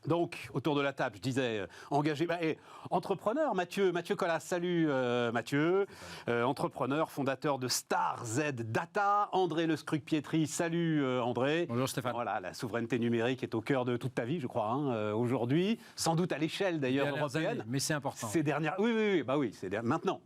Donc, autour de la table, je disais, engagé, entrepreneur, Mathieu Collas, salut Mathieu, entrepreneur, fondateur de Star Z Data, André Le Scruc-Pietri, salut André. Bonjour Stéphane. Voilà, la souveraineté numérique est au cœur de toute ta vie, je crois, aujourd'hui, sans doute à l'échelle d'ailleurs européenne. Mais c'est important. Ces dernières, oui, maintenant,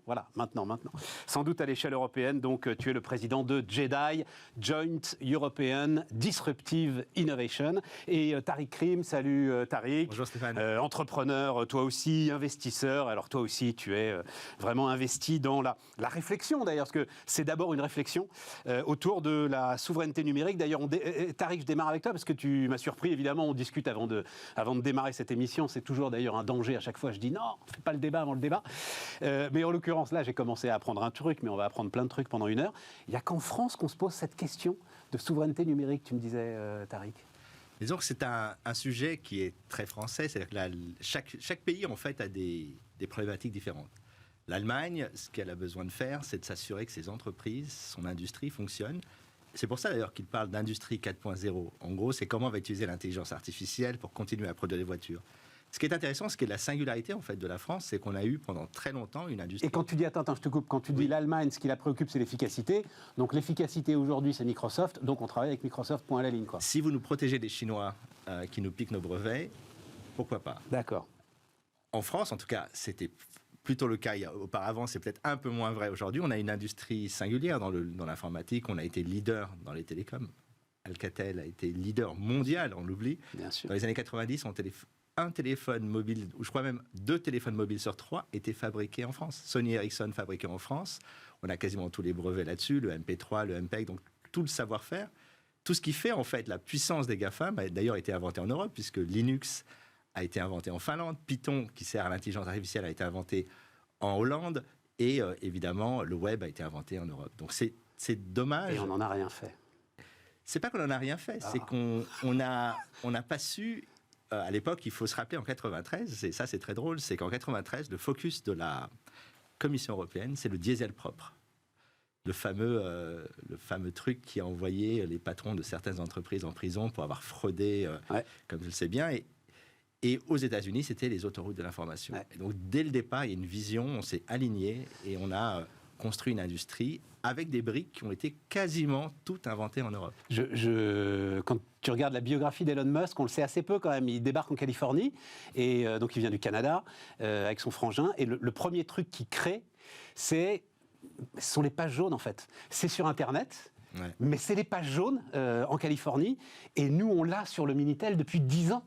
sans doute à l'échelle européenne, donc tu es le président de JEDI, Joint European Disruptive Innovation, et Tariq Krim, salut Tariq. Bonjour Stéphane. Entrepreneur, toi aussi, investisseur. Alors toi aussi, tu es vraiment investi dans la réflexion d'ailleurs, parce que c'est d'abord une réflexion autour de la souveraineté numérique. D'ailleurs, Tariq, je démarre avec toi parce que tu m'as surpris. Évidemment, on discute avant de démarrer cette émission. C'est toujours d'ailleurs un danger. À chaque fois, je dis non, on ne fait pas le débat avant le débat. Mais en l'occurrence, là, j'ai commencé à apprendre un truc, mais on va apprendre plein de trucs pendant 1 heure. Il n'y a qu'en France qu'on se pose cette question de souveraineté numérique, tu me disais, Tariq. Disons que c'est un sujet qui est très français, c'est-à-dire que chaque pays en fait a des problématiques différentes. L'Allemagne, ce qu'elle a besoin de faire, c'est de s'assurer que ses entreprises, son industrie fonctionnent. C'est pour ça d'ailleurs qu'il parle d'industrie 4.0. En gros, c'est comment on va utiliser l'intelligence artificielle pour continuer à produire des voitures. Ce qui est intéressant, ce qui est la singularité en fait de la France, c'est qu'on a eu pendant très longtemps une industrie. Et quand tu dis, attends, je te coupe, quand tu dis l'Allemagne, ce qui la préoccupe, c'est l'efficacité. Donc l'efficacité aujourd'hui, c'est Microsoft. Donc on travaille avec Microsoft, point à la ligne, quoi. Si vous nous protégez des Chinois qui nous piquent nos brevets, pourquoi pas? D'accord. En France, en tout cas, c'était plutôt le cas auparavant. C'est peut-être un peu moins vrai aujourd'hui. On a une industrie singulière dans l'informatique. On a été leader dans les télécoms. Alcatel a été leader mondial, on l'oublie. Bien sûr. Dans les années 90, un téléphone mobile, ou je crois même 2 téléphones mobiles sur 3 étaient fabriqués en France. Sony Ericsson fabriqué en France. On a quasiment tous les brevets là-dessus, le MP3, le MPEG, donc tout le savoir-faire. Tout ce qui fait en fait la puissance des GAFAM a d'ailleurs été inventé en Europe, puisque Linux a été inventé en Finlande, Python, qui sert à l'intelligence artificielle, a été inventé en Hollande, et évidemment, le web a été inventé en Europe. Donc c'est dommage. Et on n'en a rien fait. C'est pas qu'on n'en a rien fait, c'est qu'on n'a pas su... à l'époque, il faut se rappeler, en 93, et ça c'est très drôle, c'est qu'en 93, le focus de la Commission européenne, c'est le diesel propre. Le fameux truc qui a envoyé les patrons de certaines entreprises en prison pour avoir fraudé, comme je le sais bien. Et aux États-Unis, c'était les autoroutes de l'information. Ouais. Et donc, dès le départ, il y a une vision, on s'est aligné et on a construit une industrie avec des briques qui ont été quasiment toutes inventées en Europe. Quand tu regardes la biographie d'Elon Musk, on le sait assez peu quand même, il débarque en Californie, et donc il vient du Canada, avec son frangin, et le premier truc qu'il crée, ce sont les pages jaunes en fait. C'est sur Internet, mais c'est les pages jaunes en Californie, et nous on l'a sur le Minitel depuis 10 ans.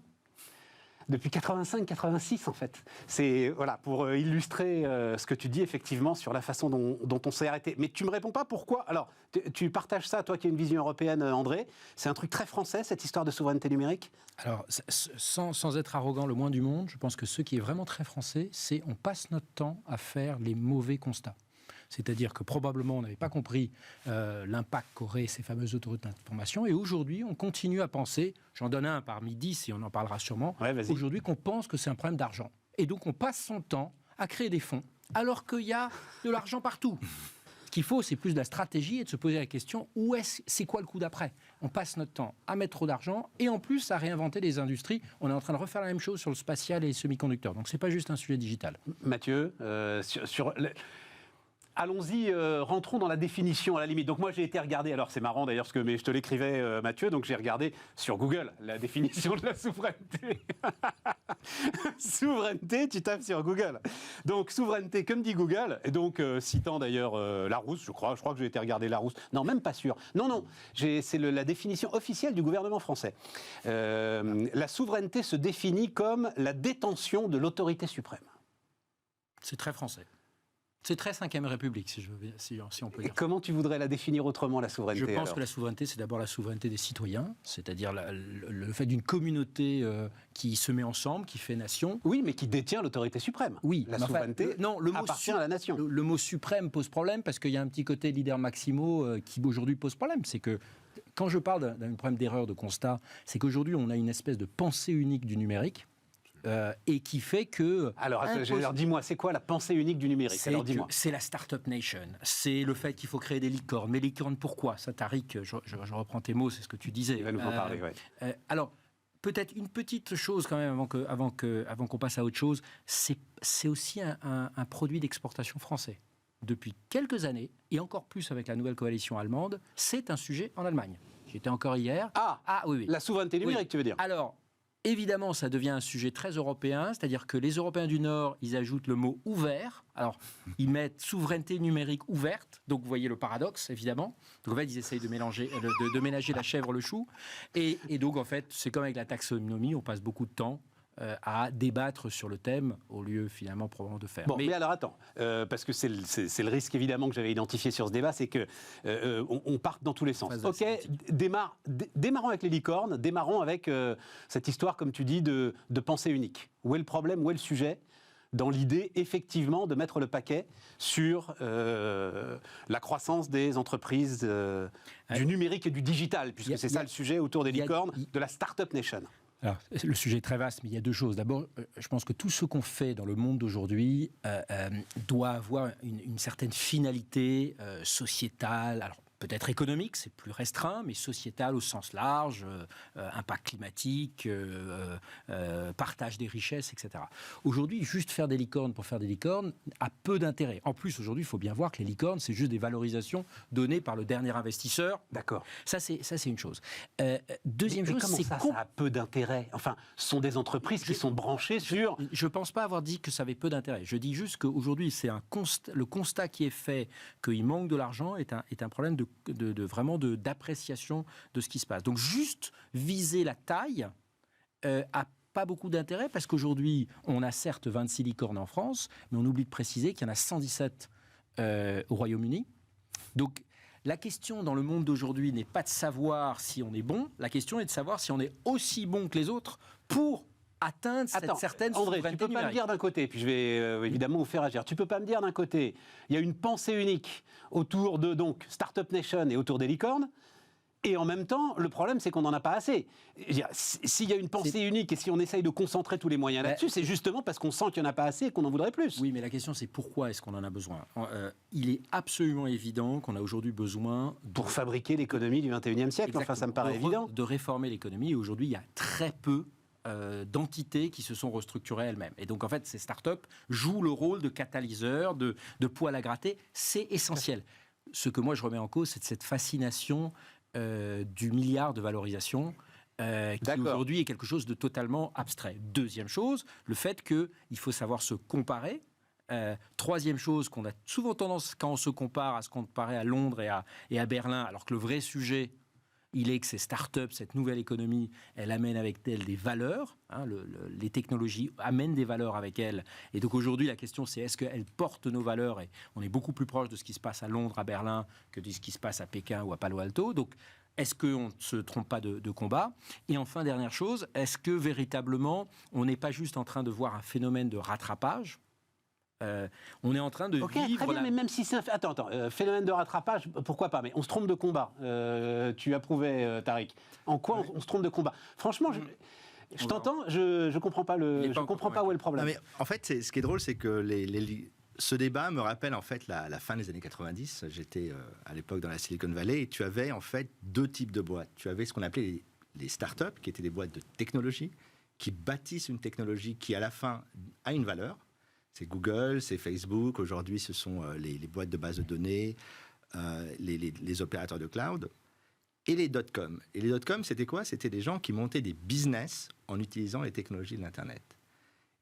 Depuis 85-86 en fait. C'est voilà, pour illustrer ce que tu dis effectivement sur la façon dont on s'est arrêté. Mais tu me réponds pas pourquoi. Alors tu partages ça, toi qui as une vision européenne, André. C'est un truc très français cette histoire de souveraineté numérique. Alors sans être arrogant le moins du monde, je pense que ce qui est vraiment très français, c'est on passe notre temps à faire les mauvais constats. C'est-à-dire que probablement on n'avait pas compris l'impact qu'auraient ces fameuses autoroutes d'information. Et aujourd'hui, on continue à penser, j'en donne un parmi 10 et on en parlera sûrement, aujourd'hui qu'on pense que c'est un problème d'argent. Et donc on passe son temps à créer des fonds, alors qu'il y a de l'argent partout. Ce qu'il faut, c'est plus de la stratégie et de se poser la question, c'est quoi le coup d'après? On passe notre temps à mettre trop d'argent et en plus à réinventer les industries. On est en train de refaire la même chose sur le spatial et les semi-conducteurs. Donc c'est pas juste un sujet digital. Mathieu, allons-y, rentrons dans la définition à la limite. Donc moi j'ai été regarder, alors c'est marrant d'ailleurs, mais je te l'écrivais Mathieu, donc j'ai regardé sur Google la définition de la souveraineté. Souveraineté, tu tapes sur Google. Donc souveraineté, comme dit Google, et donc citant d'ailleurs Larousse, je crois que j'ai été regarder Larousse. Non, même pas sûr. Non, c'est la définition officielle du gouvernement français. La souveraineté se définit comme la détention de l'autorité suprême. C'est très français. C'est très 5e République, si on peut dire. Et comment tu voudrais la définir autrement, la souveraineté? Je pense que la souveraineté, c'est d'abord la souveraineté des citoyens, c'est-à-dire le fait d'une communauté qui se met ensemble, qui fait nation. Oui, mais qui détient l'autorité suprême. Oui, la souveraineté appartient à la nation. Le mot suprême pose problème, parce qu'il y a un petit côté leader maximo qui aujourd'hui pose problème. C'est que, quand je parle d'un problème d'erreur de constat, c'est qu'aujourd'hui, on a une espèce de pensée unique du numérique. Et qui fait que... Alors, dis-moi, c'est quoi la pensée unique du numérique? C'est la Startup Nation. C'est le fait qu'il faut créer des licornes. Mais licornes, pourquoi? Ça, Tariq, je reprends tes mots, c'est ce que tu disais. Il va nous en parler, oui. Alors, peut-être une petite chose quand même avant qu'on passe à autre chose, c'est aussi un produit d'exportation français. Depuis quelques années, et encore plus avec la nouvelle coalition allemande, c'est un sujet en Allemagne. J'étais encore hier. Oui. La souveraineté numérique, tu veux dire? Alors, évidemment, ça devient un sujet très européen, c'est-à-dire que les Européens du Nord, ils ajoutent le mot ouvert. Alors, ils mettent souveraineté numérique ouverte. Donc, vous voyez le paradoxe, évidemment. Donc, en fait, ils essayent de ménager la chèvre, le chou. Et donc, en fait, c'est comme avec la taxonomie, on passe beaucoup de temps à débattre sur le thème au lieu finalement probablement de faire. Bon, mais alors attends, parce que c'est le risque évidemment que j'avais identifié sur ce débat, c'est que on part dans tous les sens. Ok, démarrons avec les licornes, démarrons avec cette histoire, comme tu dis, de pensée unique. Où est le problème, où est le sujet dans l'idée, effectivement, de mettre le paquet sur la croissance des entreprises du numérique et du digital, puisque c'est ça le sujet autour des licornes, de la Startup Nation. Alors, le sujet est très vaste, mais il y a deux choses. D'abord, je pense que tout ce qu'on fait dans le monde d'aujourd'hui doit avoir une certaine finalité sociétale. Alors, peut-être économique, c'est plus restreint, mais sociétal au sens large, impact climatique, partage des richesses, etc. Aujourd'hui, juste faire des licornes pour faire des licornes a peu d'intérêt. En plus, aujourd'hui, il faut bien voir que les licornes, c'est juste des valorisations données par le dernier investisseur. D'accord. Ça, c'est une chose. Deuxième chose, c'est ça a peu d'intérêt. Enfin, ce sont des entreprises qui sont branchées sur... Je ne pense pas avoir dit que ça avait peu d'intérêt. Je dis juste qu'aujourd'hui, c'est le constat qui est fait qu'il manque de l'argent est un problème vraiment d'appréciation de ce qui se passe. Donc juste viser la taille a pas beaucoup d'intérêt parce qu'aujourd'hui, on a certes 26 licornes en France, mais on oublie de préciser qu'il y en a 117 au Royaume-Uni. Donc la question dans le monde d'aujourd'hui n'est pas de savoir si on est bon, la question est de savoir si on est aussi bon que les autres pour atteindre cette certaine André, souveraineté tu peux pas numérique. me dire d'un côté, puis je vais évidemment vous faire agir. Tu peux pas me dire d'un côté, il y a une pensée unique autour de donc Startup Nation et autour des licornes, et en même temps, le problème c'est qu'on n'en a pas assez. S'il y a une pensée unique et si on essaye de concentrer tous les moyens là-dessus, c'est justement parce qu'on sent qu'il n'y en a pas assez et qu'on en voudrait plus. Oui, mais la question c'est pourquoi est-ce qu'on en a besoin Il est absolument évident qu'on a aujourd'hui besoin pour fabriquer l'économie du 21e siècle. Enfin, ça me paraît évident. De réformer l'économie. Et aujourd'hui, il y a très peu d'entités qui se sont restructurées elles-mêmes. Et donc, en fait, ces startups jouent le rôle de catalyseur, de poil à gratter. C'est essentiel. Ce que moi, je remets en cause, c'est cette fascination du milliard de valorisation qui aujourd'hui est quelque chose de totalement abstrait. Deuxième chose, le fait qu'il faut savoir se comparer. Troisième chose, qu'on a souvent tendance, quand on se compare, à se comparer à Londres et à Berlin, alors que le vrai sujet, il est que ces startups, cette nouvelle économie, elle amène avec elle des valeurs. Les technologies amènent des valeurs avec elles. Et donc aujourd'hui, la question, c'est est-ce qu'elles portent nos valeurs? Et on est beaucoup plus proche de ce qui se passe à Londres, à Berlin, que de ce qui se passe à Pékin ou à Palo Alto. Donc, est-ce qu'on ne se trompe pas de combat? Et enfin, dernière chose, est-ce que véritablement, on n'est pas juste en train de voir un phénomène de rattrapage? On est en train de vivre... Très bien, mais même si c'est un phénomène de rattrapage, pourquoi pas? Mais on se trompe de combat. Tu approuvais, Tariq. En quoi on se trompe de combat? Franchement, je t'entends, je comprends pas où est le problème. Non, mais en fait, ce qui est drôle, c'est que ce débat me rappelle en fait la fin des années 90. J'étais à l'époque dans la Silicon Valley et tu avais en fait deux types de boîtes. Tu avais ce qu'on appelait les startups, qui étaient des boîtes de technologie, qui bâtissent une technologie qui à la fin a une valeur. C'est Google, c'est Facebook. Aujourd'hui, ce sont les boîtes de base de données, les opérateurs de cloud. Et les dot-com. Et les dot-com, c'était quoi? C'était des gens qui montaient des business en utilisant les technologies de l'Internet.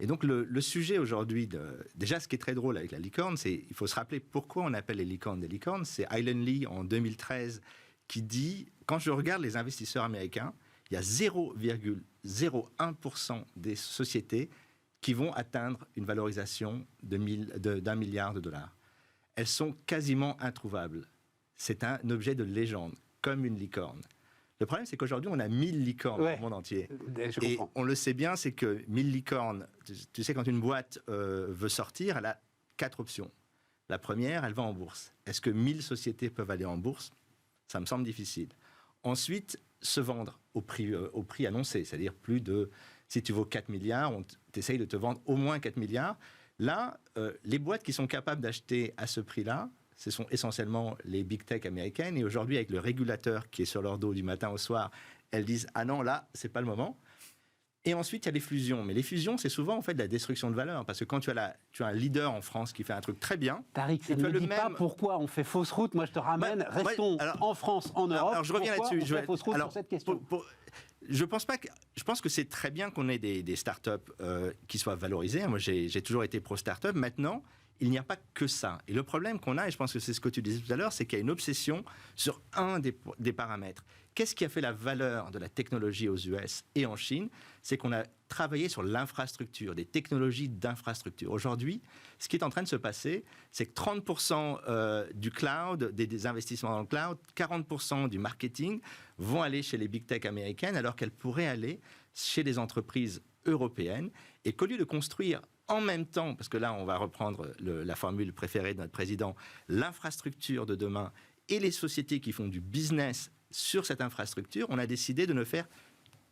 Et donc, le sujet aujourd'hui, déjà, ce qui est très drôle avec la licorne, c'est il faut se rappeler pourquoi on appelle les licornes des licornes. C'est Alan Lee, en 2013, qui dit, quand je regarde les investisseurs américains, il y a 0,01% des sociétés qui vont atteindre une valorisation d'1 milliard de dollars. Elles sont quasiment introuvables. C'est un objet de légende, comme une licorne. Le problème, c'est qu'aujourd'hui, on a 1000 licornes dans le monde entier. Et on le sait bien, c'est que 1000 licornes, tu sais, quand une boîte veut sortir, elle a 4 options. La première, elle va en bourse. Est-ce que 1000 sociétés peuvent aller en bourse? Ça me semble difficile. Ensuite, se vendre au prix annoncé, c'est-à-dire plus de... Si tu vaux 4 milliards, on t'essaye de te vendre au moins 4 milliards. Là, les boîtes qui sont capables d'acheter à ce prix-là, ce sont essentiellement les big tech américaines. Et aujourd'hui, avec le régulateur qui est sur leur dos du matin au soir, elles disent « Ah non, là, c'est pas le moment ». Et ensuite, il y a les fusions. Mais les fusions, c'est souvent en fait de la destruction de valeur. Parce que quand tu as un leader en France qui fait un truc très bien... Tariq, ça ne me dit pas pourquoi on fait fausse route. Moi, je te ramène. Restons en France, en Europe. Alors, je reviens là-dessus. On fait fausse route sur cette question. Je pense que c'est très bien qu'on ait des startups qui soient valorisées. Moi, j'ai toujours été pro-startup. Maintenant, il n'y a pas que ça. Et le problème qu'on a, et je pense que c'est ce que tu disais tout à l'heure, c'est qu'il y a une obsession sur un des paramètres. Qu'est-ce qui a fait la valeur de la technologie aux US et en Chine? C'est qu'on a travaillé sur l'infrastructure, des technologies d'infrastructure. Aujourd'hui, ce qui est en train de se passer, c'est que 30% du cloud, des investissements dans le cloud, 40% du marketing vont aller chez les big tech américaines, alors qu'elles pourraient aller chez les entreprises européennes, et qu'au lieu de construire en même temps, parce que là, on va reprendre la formule préférée de notre président, l'infrastructure de demain et les sociétés qui font du business sur cette infrastructure, on a décidé de ne faire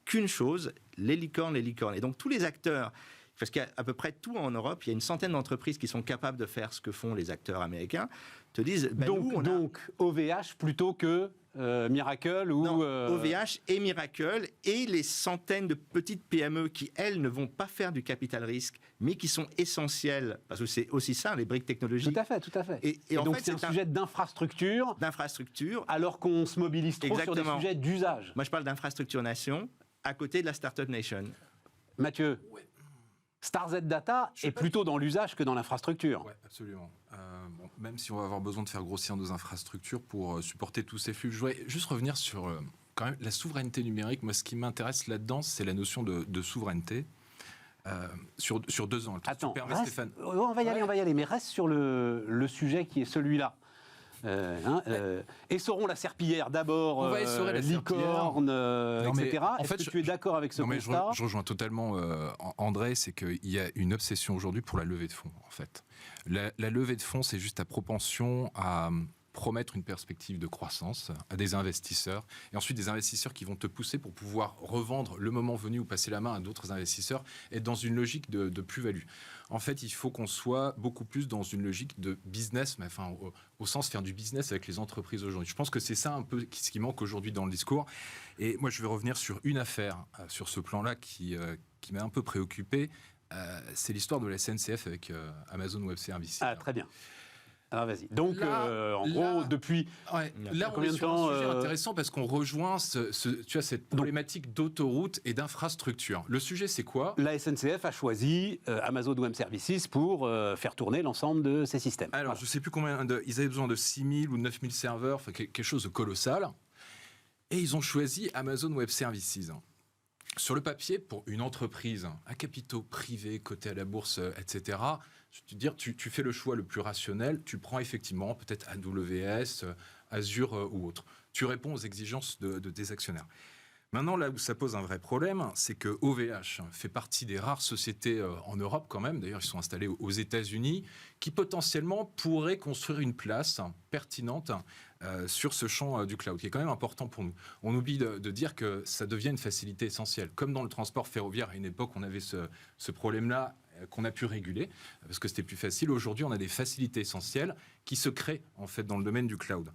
qu'une chose, les licornes. Et donc tous les acteurs, parce qu'il y a à peu près tout en Europe, il y a une centaine d'entreprises qui sont capables de faire ce que font les acteurs américains, te disent... Donc OVH plutôt que Miracle ou... Non, OVH et Miracle et les centaines de petites PME qui, elles, ne vont pas faire du capital risque, mais qui sont essentielles, parce que c'est aussi ça, les briques technologiques. Tout à fait. Et en donc fait, c'est un sujet d'infrastructure, alors qu'on se mobilise trop sur des sujets d'usage. Moi, je parle d'infrastructure nation à côté de la Startup Nation. Mathieu, Starz Data est plutôt dans l'usage que dans l'infrastructure. Oui, absolument. Même si on va avoir besoin de faire grossir nos infrastructures pour supporter tous ces flux, je voudrais juste revenir sur quand même la souveraineté numérique. Moi, ce qui m'intéresse là-dedans, c'est la notion de souveraineté. Sur 2 ans. Attends, reste, Stéphane. On va y aller, mais reste sur le sujet qui est celui-là. Essorons la serpillière d'abord, licorne, etc. Est-ce que tu es d'accord avec ce constat? Je rejoins totalement André, c'est qu'il y a une obsession aujourd'hui pour la levée de fonds, en fait. La levée de fonds, c'est juste ta propension à promettre une perspective de croissance à des investisseurs, et ensuite des investisseurs qui vont te pousser pour pouvoir revendre le moment venu ou passer la main à d'autres investisseurs, et dans une logique de plus-value. En fait, il faut qu'on soit beaucoup plus dans une logique de business, mais enfin, au sens faire du business avec les entreprises aujourd'hui. Je pense que c'est ça un peu ce qui manque aujourd'hui dans le discours. Et moi, je vais revenir sur une affaire, sur ce plan-là, qui m'a un peu préoccupé. C'est l'histoire de la SNCF avec Amazon Web Services. Ah, très bien. Alors vas-y. Donc, en gros, depuis là, combien de temps un sujet intéressant parce qu'on rejoint tu as cette problématique d'autoroute et d'infrastructure. Le sujet, c'est quoi? La SNCF a choisi Amazon Web Services pour faire tourner l'ensemble de ses systèmes. Alors, je ne sais plus combien, ils avaient besoin de 6 000 ou 9 000 serveurs, enfin, quelque chose de colossal. Et ils ont choisi Amazon Web Services. Sur le papier, pour une entreprise à capitaux privés, cotés à la bourse, etc., je veux dire, tu fais le choix le plus rationnel, tu prends effectivement peut-être AWS, Azure ou autre. Tu réponds aux exigences de tes actionnaires. Maintenant, là où ça pose un vrai problème, c'est que OVH fait partie des rares sociétés en Europe quand même, d'ailleurs ils sont installés aux États-Unis, qui potentiellement pourraient construire une place pertinente sur ce champ du cloud, qui est quand même important pour nous. On oublie de dire que ça devient une facilité essentielle. Comme dans le transport ferroviaire, à une époque, on avait ce problème-là qu'on a pu réguler, parce que c'était plus facile. Aujourd'hui, on a des facilités essentielles qui se créent, en fait, dans le domaine du cloud.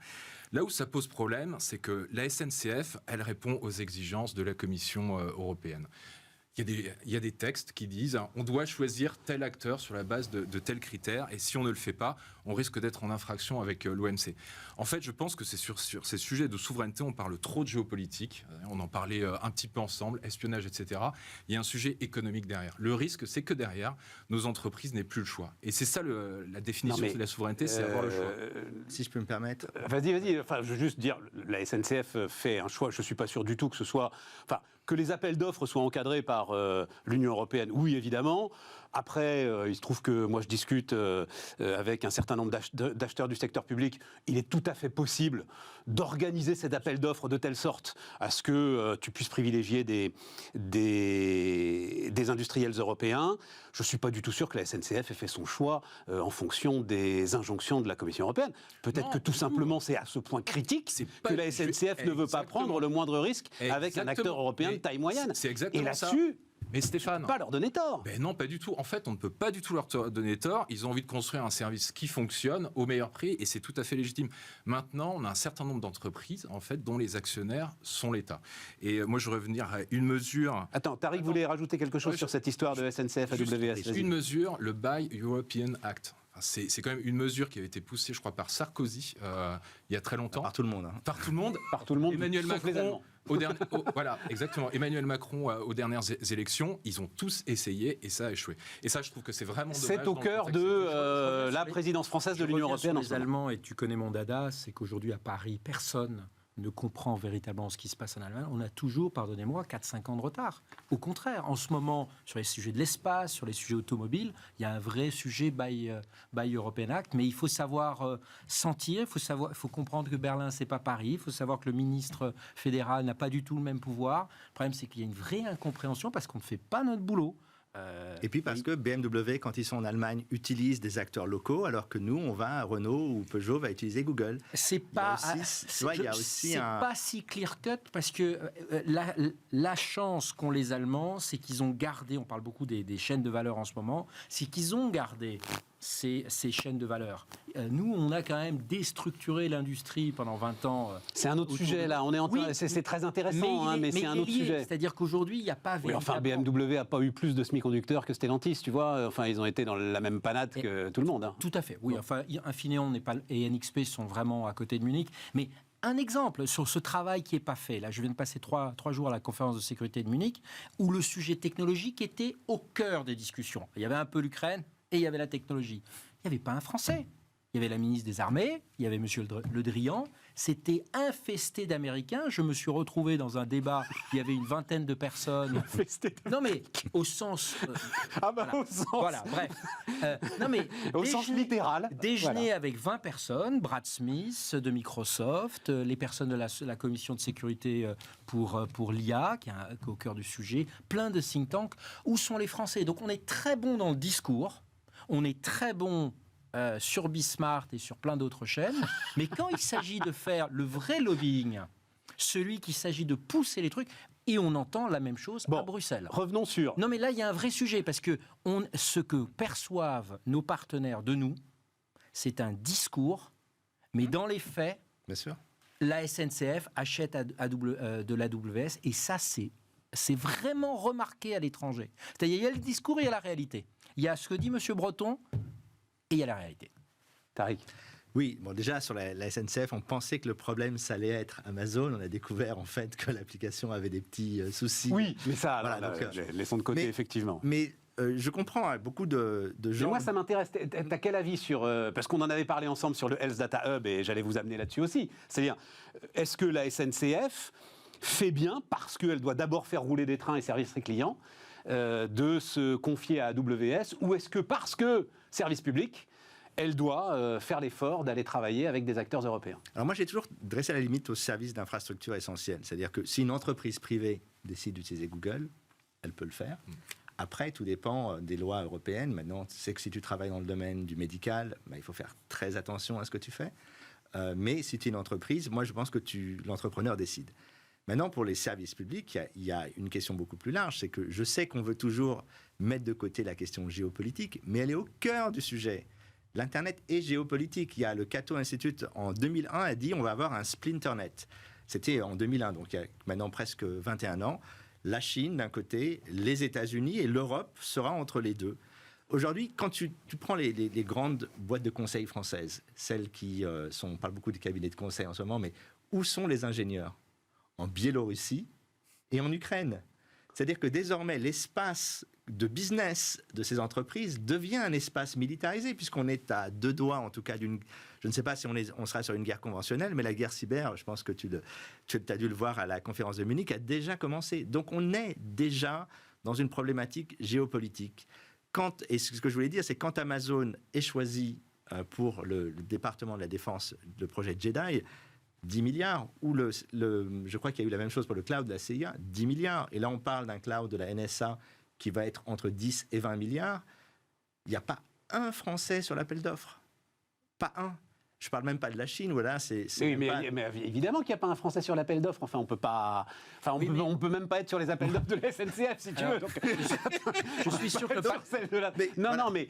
Là où ça pose problème, c'est que la SNCF, elle répond aux exigences de la Commission européenne. Il y a des textes qui disent on doit choisir tel acteur sur la base de tels critères, et si on ne le fait pas, on risque d'être en infraction avec l'OMC. En fait, je pense que c'est sur ces sujets de souveraineté, on parle trop de géopolitique, on en parlait un petit peu ensemble, espionnage, etc. Il y a un sujet économique derrière. Le risque, c'est que derrière, nos entreprises n'aient plus le choix. Et c'est ça la définition de la souveraineté, c'est avoir le choix. Si je peux me permettre. Vas-y. Enfin, je veux juste dire, la SNCF fait un choix. Je ne suis pas sûr du tout que ce soit... Enfin, que les appels d'offres soient encadrés par l'Union européenne, oui, évidemment. Après, il se trouve que moi, je discute avec un certain nombre d'acheteurs du secteur public. Il est tout à fait possible d'organiser cet appel d'offres de telle sorte à ce que tu puisses privilégier des industriels européens. Je ne suis pas du tout sûr que la SNCF ait fait son choix en fonction des injonctions de la Commission européenne. Peut-être que tout simplement, c'est à ce point critique que la SNCF ne veut pas prendre le moindre risque avec un acteur européen de taille moyenne. C'est exactement et là-dessus, Mais Stéphane, Pas leur donner tort. ben non, pas du tout. En fait, on ne peut pas du tout leur donner tort. Ils ont envie de construire un service qui fonctionne au meilleur prix et c'est tout à fait légitime. Maintenant, on a un certain nombre d'entreprises en fait dont les actionnaires sont l'État. Et moi, je veux revenir à une mesure. Attends, Tariq voulait rajouter quelque chose sur cette histoire de SNCF à Juste WS. une mesure, le Buy European Act. Enfin, c'est quand même une mesure qui avait été poussée, je crois, par Sarkozy il y a très longtemps. Par tout le monde. Hein. Par tout le monde. Par tout le monde, Emmanuel sauf les Macron. Allemands. Voilà, exactement. Emmanuel Macron, aux dernières élections, ils ont tous essayé et ça a échoué. Et ça, je trouve que c'est vraiment dommage. C'est au dans le cœur contexte de la présidence française de l'Union européenne. Les Allemands, et tu connais mon dada, c'est qu'aujourd'hui à Paris, personne ne comprend véritablement ce qui se passe en Allemagne. On a toujours, pardonnez-moi, 4-5 ans de retard. Au contraire, en ce moment, sur les sujets de l'espace, sur les sujets automobiles, il y a un vrai sujet Buy European Act, mais il faut savoir sentir, il faut comprendre que Berlin, c'est pas Paris, il faut savoir que le ministre fédéral n'a pas du tout le même pouvoir. Le problème, c'est qu'il y a une vraie incompréhension parce qu'on ne fait pas notre boulot. Et puis parce que BMW, quand ils sont en Allemagne, utilisent des acteurs locaux, alors que nous, on va, Renault ou Peugeot va utiliser Google. C'est pas, c'est pas si clear cut parce que la chance qu'ont les Allemands, c'est qu'ils ont gardé, on parle beaucoup des chaînes de valeur en ce moment, c'est qu'ils ont gardé ces chaînes de valeur. Nous, on a quand même déstructuré l'industrie pendant 20 ans. C'est un autre sujet, là. On est en train, c'est très intéressant, mais c'est un autre sujet. C'est-à-dire qu'aujourd'hui, il n'y a pas... Oui, enfin, BMW n'a pas eu plus de semi-conducteurs que Stellantis, tu vois. Enfin, ils ont été dans la même panade que tout le monde. Hein. Tout à fait, oui. Enfin, Infineon et NXP sont vraiment à côté de Munich. Mais un exemple sur ce travail qui n'est pas fait. Là, je viens de passer 3 jours à la conférence de sécurité de Munich, où le sujet technologique était au cœur des discussions. Il y avait un peu l'Ukraine, et il y avait la technologie. Il n'y avait pas un Français. Il y avait la ministre des Armées, il y avait M. Le Drian. C'était infesté d'Américains. Je me suis retrouvé dans un débat, il y avait une vingtaine de personnes. Non mais, au sens... Au sens... Voilà, bref. Non mais, au sens littéral. Déjeuner avec 20 personnes, Brad Smith de Microsoft, les personnes de la commission de sécurité pour l'IA, qui est au cœur du sujet, plein de think tanks. Où sont les Français? Donc on est très bon dans le discours. On est très bon sur Bismart et sur plein d'autres chaînes, mais quand il s'agit de faire le vrai lobbying, celui qui s'agit de pousser les trucs, et on entend la même chose à Bruxelles. Revenons sur... Non mais là, il y a un vrai sujet, parce que ce que perçoivent nos partenaires de nous, c'est un discours, mais dans les faits, bien sûr, la SNCF achète de l'AWS, et ça, c'est vraiment remarqué à l'étranger. C'est-à-dire, il y a le discours et il y a la réalité. Il y a ce que dit M. Breton et il y a la réalité. Tariq. Oui, bon, déjà sur la SNCF, on pensait que le problème, ça allait être Amazon. On a découvert en fait que l'application avait des petits soucis. Oui, mais ça, voilà, laissons de côté, effectivement. Mais je comprends beaucoup de gens... Mais moi, ça m'intéresse. T'as quel avis sur... parce qu'on en avait parlé ensemble sur le Health Data Hub et j'allais vous amener là-dessus aussi. C'est-à-dire, est-ce que la SNCF fait bien, parce qu'elle doit d'abord faire rouler des trains et servir ses clients, de se confier à AWS, ou est-ce que parce que service public, elle doit faire l'effort d'aller travailler avec des acteurs européens? Alors moi, j'ai toujours dressé la limite aux services d'infrastructure essentiels. C'est-à-dire que si une entreprise privée décide d'utiliser Google, elle peut le faire. Après, tout dépend des lois européennes. Maintenant, c'est que si tu travailles dans le domaine du médical, il faut faire très attention à ce que tu fais. Mais si tu es une entreprise, moi, je pense que l'entrepreneur décide. Maintenant, pour les services publics, il y a une question beaucoup plus large. C'est que je sais qu'on veut toujours mettre de côté la question géopolitique, mais elle est au cœur du sujet. L'Internet est géopolitique. Il y a le Cato Institute, en 2001, a dit on va avoir un splinternet. C'était en 2001, donc il y a maintenant presque 21 ans. La Chine, d'un côté, les États-Unis et l'Europe sera entre les deux. Aujourd'hui, quand tu prends les grandes boîtes de conseil françaises, celles qui on parle beaucoup des cabinets de conseil en ce moment, mais où sont les ingénieurs? En Biélorussie et en Ukraine. C'est-à-dire que désormais, l'espace de business de ces entreprises devient un espace militarisé, puisqu'on est à 2 doigts, en tout cas, d'une... Je ne sais pas si on sera sur une guerre conventionnelle, mais la guerre cyber, je pense que tu as dû le voir à la conférence de Munich, a déjà commencé. Donc on est déjà dans une problématique géopolitique. Et ce que je voulais dire, c'est quand Amazon est choisi pour le département de la défense, le projet Jedi, 10 milliards, ou je crois qu'il y a eu la même chose pour le cloud de la CIA, 10 milliards. Et là, on parle d'un cloud de la NSA qui va être entre 10 et 20 milliards. Il n'y a pas un Français sur l'appel d'offres. Pas un. Je parle même pas de la Chine, voilà, c'est Oui, même pas- mais évidemment qu'il n'y a pas un Français sur l'appel d'offres. Enfin, on peut pas. Enfin, on peut même pas être sur les appels d'offres de la SNCF, si tu veux. Donc, Je suis sûr que celle de la- Mais non, voilà, non, mais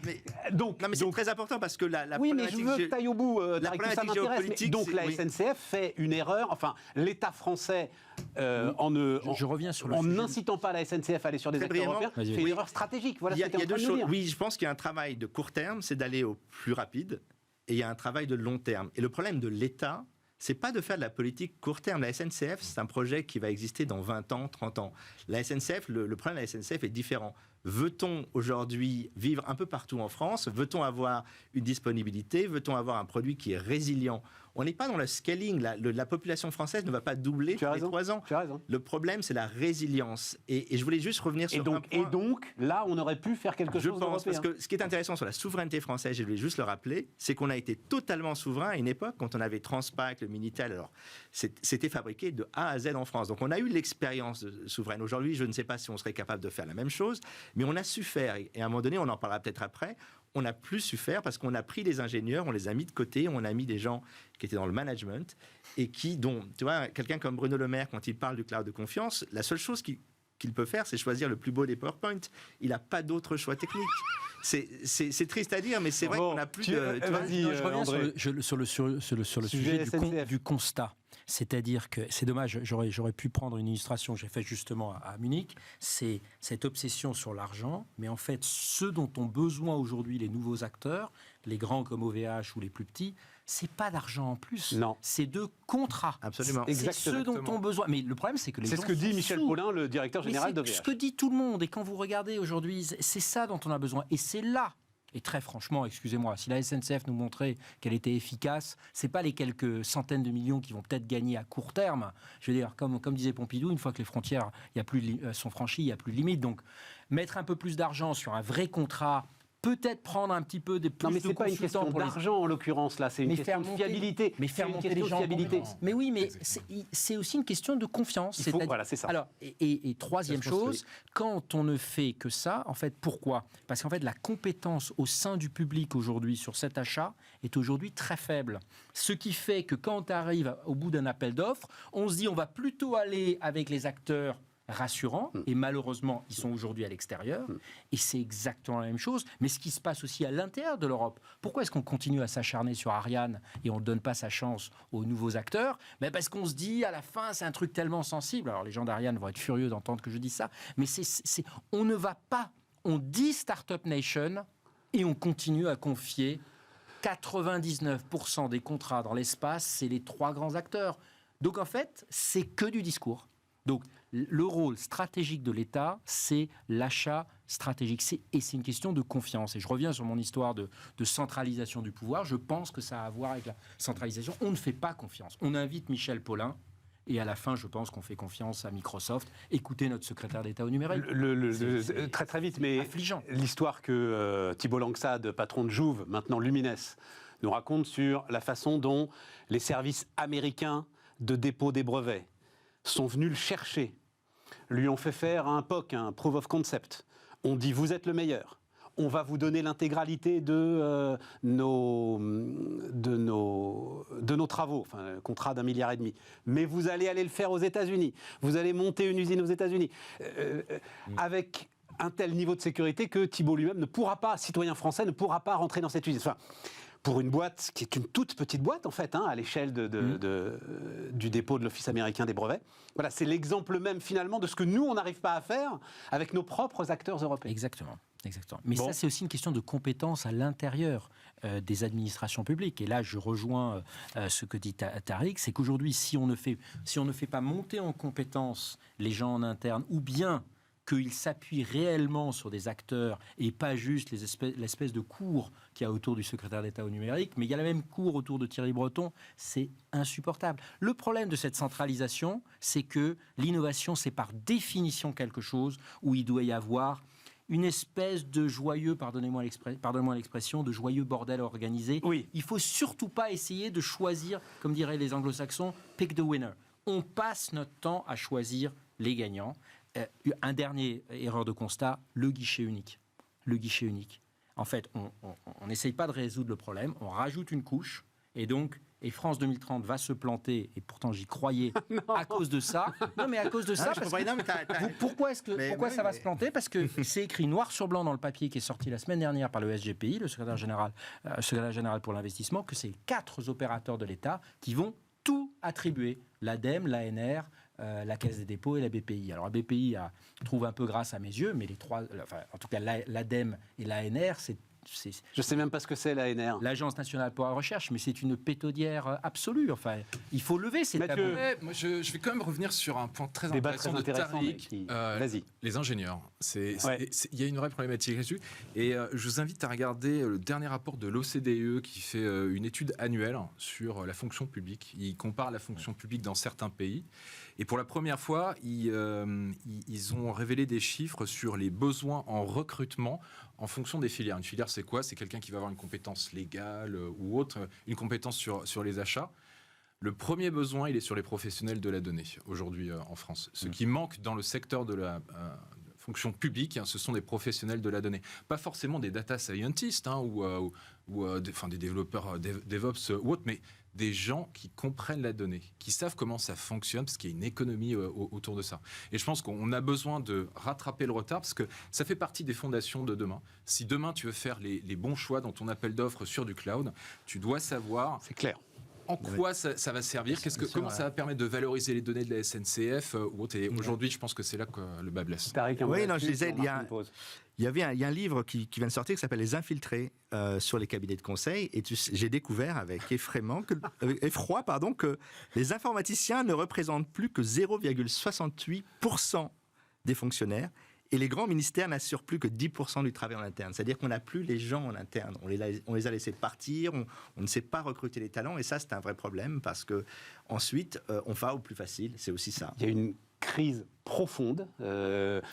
donc. Non, mais c'est très important parce que la Oui, mais je problématique veux que tu ailles au bout, la Tariq, tout ça problématique m'intéresse. géopolitique, Donc la oui. SNCF fait une erreur, enfin l'État français, je reviens sur le en sujet. n'incitant pas la SNCF à aller sur des Très acteurs brièvement, européens, vas-y, fait vas-y. une erreur stratégique. Voilà Il y ce a, que tu es en deux train de nous choses. dire. Oui, je pense qu'il y a un travail de court terme, c'est d'aller au plus rapide, et il y a un travail de long terme. Et le problème de l'État, c'est pas de faire de la politique court terme. La SNCF, c'est un projet qui va exister dans 20 ans, 30 ans. La SNCF, le problème de la SNCF est différent. Veut-on aujourd'hui vivre un peu partout en France? Veut-on avoir une disponibilité? Veut-on avoir un produit qui est résilient? On n'est pas dans le scaling. La population française ne va pas doubler Tu as tous les raison. 3 ans. Tu as raison. Le problème, c'est la résilience. Et je voulais juste revenir sur un point. Et donc, là, on aurait pu faire quelque Je chose pense, parce d'européen. que ce qui est intéressant sur la souveraineté française, je voulais juste le rappeler, c'est qu'on a été totalement souverain à une époque, quand on avait Transpac, le Minitel, alors c'était fabriqué de A à Z en France. Donc on a eu l'expérience souveraine. Aujourd'hui, je ne sais pas si on serait capable de faire la même chose, mais on a su faire. Et à un moment donné, on en parlera peut-être après, on n'a plus su faire parce qu'on a pris des ingénieurs, on les a mis de côté, on a mis des gens qui étaient dans le management et dont, tu vois, quelqu'un comme Bruno Le Maire, quand il parle du cloud de confiance, la seule chose qu'il peut faire, c'est choisir le plus beau des PowerPoint. Il n'a pas d'autre choix technique. C'est triste à dire, mais c'est vrai Bon, qu'on n'a plus tu- de... tu vois, vas-y, Non, je reviens André. sur le Sujet sujet SNCF. du constat. C'est-à-dire que c'est dommage, j'aurais pu prendre une illustration que j'ai faite justement à Munich. C'est cette obsession sur l'argent, mais en fait, ce dont ont besoin aujourd'hui les nouveaux acteurs, les grands comme OVH ou les plus petits, c'est pas d'argent en plus. Non. C'est de contrats. Absolument. C'est Exactement. ce dont ont besoin. Mais le problème, c'est que les C'est gens ce que dit sont Michel sous. Paulin, le directeur Mais général c'est d'OVH. ce que dit tout le monde. Et quand vous regardez aujourd'hui, c'est ça dont on a besoin. Et c'est là. Et très franchement, excusez-moi, si la SNCF nous montrait qu'elle était efficace, c'est pas les quelques centaines de millions qui vont peut-être gagner à court terme. Je veux dire, comme disait Pompidou, une fois que les frontières sont franchies, il n'y a plus de limite. Donc, mettre un peu plus d'argent sur un vrai contrat, peut-être prendre un petit peu des plus Non, mais de c'est pas une consultants question pour les- d'argent en l'occurrence là, c'est une Mais question faire de monter- fiabilité. Mais faire C'est une monter les question de gens en fiabilité. compétence. Mais oui, mais c'est aussi une question de confiance. Il faut- C'est-à-dire- voilà, c'est ça. Alors, et troisième Ça se construit. chose, quand on ne fait que ça, en fait, pourquoi? Parce qu'en fait, la compétence au sein du public aujourd'hui sur cet achat est aujourd'hui très faible. Ce qui fait que quand tu arrives au bout d'un appel d'offres, on se dit on va plutôt aller avec les acteurs rassurants, et malheureusement, ils sont aujourd'hui à l'extérieur, et c'est exactement la même chose, mais ce qui se passe aussi à l'intérieur de l'Europe. Pourquoi est-ce qu'on continue à s'acharner sur Ariane et on ne donne pas sa chance aux nouveaux acteurs? Mais parce qu'on se dit, à la fin, c'est un truc tellement sensible. Alors, les gens d'Ariane vont être furieux d'entendre que je dis ça, mais on ne va pas, on dit Startup Nation, et on continue à confier 99% des contrats dans l'espace, c'est les 3 grands acteurs. Donc, en fait, c'est que du discours. Donc, le rôle stratégique de l'État, c'est l'achat stratégique. Et c'est une question de confiance. Et je reviens sur mon histoire de centralisation du pouvoir. Je pense que ça a à voir avec la centralisation. On ne fait pas confiance. On invite Michel Paulin. Et à la fin, je pense qu'on fait confiance à Microsoft. Écoutez notre secrétaire d'État au numérique. Très très vite, mais affligeant. l'histoire que Thibault Langsade, patron de Jouve, maintenant Lumines, nous raconte sur la façon dont les services américains de dépôt des brevets sont venus le chercher, lui ont fait faire un POC, un Proof of Concept. On dit vous êtes le meilleur. On va vous donner l'intégralité de nos travaux, enfin, un contrat d'1,5 milliard. Mais vous allez le faire aux États-Unis. Vous allez monter une usine aux États-Unis. Avec un tel niveau de sécurité que Thibault lui-même ne pourra pas, citoyen français, ne pourra pas rentrer dans cette usine. Enfin, pour une boîte qui est une toute petite boîte, en fait, à l'échelle du dépôt de l'Office américain des brevets. Voilà, c'est l'exemple même, finalement, de ce que nous, on n'arrive pas à faire avec nos propres acteurs européens. Exactement. Exactement. Mais Bon. ça, c'est aussi une question de compétence à l'intérieur des administrations publiques. Et là, je rejoins ce que dit Tariq, c'est qu'aujourd'hui, si on ne fait pas monter en compétence les gens en interne, ou bien qu'ils s'appuient réellement sur des acteurs et pas juste l'espèce de cours qu'il y a autour du secrétaire d'État au numérique, mais il y a la même cour autour de Thierry Breton, c'est insupportable. Le problème de cette centralisation, c'est que l'innovation, c'est par définition quelque chose où il doit y avoir une espèce de joyeux, pardonnez-moi l'expression, de joyeux bordel organisé. Oui. Il ne faut surtout pas essayer de choisir, comme diraient les anglo-saxons, pick the winner. On passe notre temps à choisir les gagnants. Un dernier erreur de constat, le guichet unique. Le guichet unique. En fait, on n'essaye pas de résoudre le problème, on rajoute une couche Et France 2030 va se planter, et pourtant j'y croyais, à cause de ça. Non, mais à cause de ça. Pourquoi ça va se planter? Parce que c'est écrit noir sur blanc dans le papier qui est sorti la semaine dernière par le SGPI, le secrétaire général pour l'investissement, que c'est 4 opérateurs de l'État qui vont tout attribuer. L'ADEME, l'ANR, la Caisse des dépôts et la BPI. Alors la BPI trouve un peu grâce à mes yeux, mais les trois, en tout cas l'ADEME et l'ANR, je ne sais même pas ce que c'est l'ANR. L'Agence nationale pour la recherche, mais c'est une pétaudière absolue. Enfin, il faut lever ces tabous. Moi, je vais quand même revenir sur un point très intéressant de Tariq. Vas-y. Les ingénieurs. Il y a une vraie problématique là-dessus. Et je vous invite à regarder le dernier rapport de l'OCDE qui fait une étude annuelle sur la fonction publique. Il compare la fonction publique dans certains pays. Et pour la première fois, ils ont révélé des chiffres sur les besoins en recrutement en fonction des filières. Une filière, c'est quoi? C'est quelqu'un qui va avoir une compétence légale ou autre, une compétence sur les achats. Le premier besoin, il est sur les professionnels de la donnée, aujourd'hui en France. Ce qui manque dans le secteur de la fonction publique, ce sont des professionnels de la donnée. Pas forcément des data scientists ou des développeurs DevOps ou autres, mais des gens qui comprennent la donnée, qui savent comment ça fonctionne, parce qu'il y a une économie autour de ça. Et je pense qu'on a besoin de rattraper le retard, parce que ça fait partie des fondations de demain. Si demain, tu veux faire les bons choix dans ton appel d'offres sur du cloud, tu dois savoir... C'est clair. En quoi ça va servir? Comment ça va permettre de valoriser les données de la SNCF ou autre? Et aujourd'hui, je pense que c'est là que le bas blesse. Oui, non, je disais, il y a un livre qui vient de sortir qui s'appelle Les Infiltrés sur les cabinets de conseil. Et j'ai découvert avec effroi que les informaticiens ne représentent plus que 0,68% des fonctionnaires. Et les grands ministères n'assurent plus que 10% du travail en interne. C'est-à-dire qu'on n'a plus les gens en interne. On les a laissés partir, on ne sait pas recruter les talents. Et ça, c'est un vrai problème parce qu'ensuite, on va au plus facile. C'est aussi ça. Il y a une crise profonde.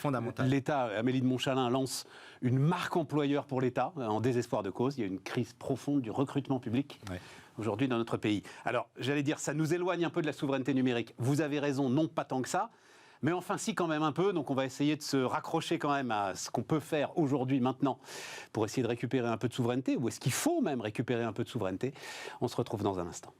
Fondamentale. L'État, Amélie de Montchalin, lance une marque employeur pour l'État, en désespoir de cause. Il y a une crise profonde du recrutement public. Ouais. Aujourd'hui dans notre pays. Alors, j'allais dire, ça nous éloigne un peu de la souveraineté numérique. Vous avez raison, non pas tant que ça. Mais enfin, si, quand même un peu. Donc, on va essayer de se raccrocher quand même à ce qu'on peut faire aujourd'hui, maintenant, pour essayer de récupérer un peu de souveraineté. Ou est-ce qu'il faut même récupérer un peu de souveraineté? On se retrouve dans un instant.